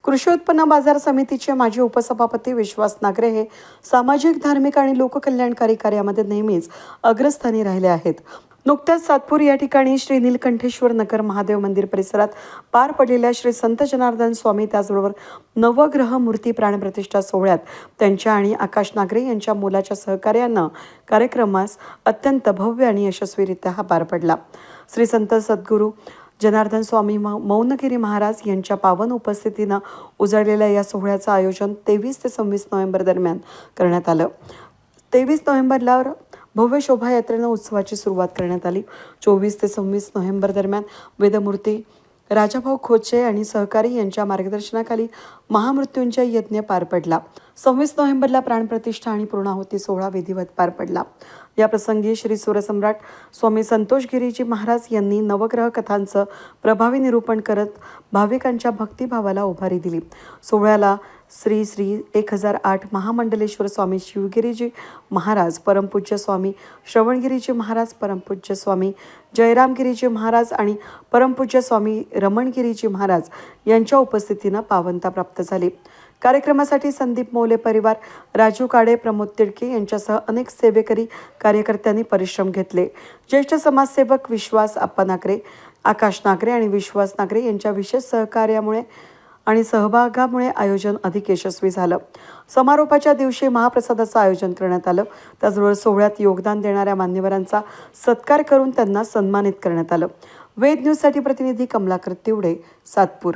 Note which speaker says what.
Speaker 1: कृषी उत्पन्न बाजार समितीचे माजी उपसभापती विश्वास नागरे हे सामाजिक, धार्मिक आणि लोककल्याणकारी कार्यामध्ये नेहमीच अग्रस्थानी राहिले आहेत. नुकत्याच सातपूर या ठिकाणी श्री नीलकंठेश्वर नगर महादेव मंदिर परिसरात पार पडलेल्या श्री संत जनार्दन स्वामी त्याचबरोबर नवग्रह मूर्ती प्राणप्रतिष्ठा सोहळ्यात त्यांच्या आणि आकाश नागरे यांच्या मुलाच्या सहकार्यानं कार्यक्रमास अत्यंत भव्य आणि यशस्वीरित्या हा पार पडला. श्री संत सद्गुरू जनार्दन स्वामी मौनगिरी महाराज यांच्या पावन उपस्थितीनं उजळलेल्या या सोहळ्याचं आयोजन 23 ते 26 नोव्हेंबर दरम्यान करण्यात आलं. 23 नोव्हेंबरला भव्य शोभायात्रेनं उत्सवाची सुरुवात करण्यात आली. 24 ते 26 नोव्हेंबर दरम्यान वेदमूर्ती राजाभाऊ खोचे आणि सहकारी यांच्या मार्गदर्शनाखाली महामृत्युंजय यज्ञ पार पडला. 26 नोव्हेंबरला प्राणप्रतिष्ठा आणि पूर्णाहुती सोहळा विधिवत पार पडला. या प्रसंगी श्री सूरसम्राट स्वामी संतोषगिरीजी महाराज यांनी नवग्रह कथांचं प्रभावी निरूपण करत भाविकांच्या भक्तिभावाला उभारी दिली. सोहळ्याला श्री 1008 महामंडलेश्वर स्वामी शिवगिरीजी महाराज, परमपूज्य स्वामी श्रवणगिरीजी महाराज, परमपूज्य स्वामी जयरामगिरीजी महाराज आणि परमपूज्य स्वामी रमणगिरीजी महाराज यांच्या उपस्थितीनं पावनता प्राप्त झाली. कार्यक्रमासाठी संदीप मौले परिवार, राजू काडे, प्रमोद तिडके यांच्यासह अनेक सेवेकरी कार्यकर्त्यांनी परिश्रम घेतले. ज्येष्ठ समाजसेवक विश्वास आप्पा नागरे, आकाश नागरे आणि विश्वास नागरे यांच्या विशेष सहकार्यामुळे आणि सहभागामुळे आयोजन अधिक यशस्वी झालं. समारोपाच्या दिवशी महाप्रसादाचं आयोजन करण्यात आलं. त्याचबरोबर सोहळ्यात योगदान देणाऱ्या मान्यवरांचा सत्कार करून त्यांना सन्मानित करण्यात आलं. वेद न्यूजसाठी प्रतिनिधी कमलाकर तिवडे, सातपूर.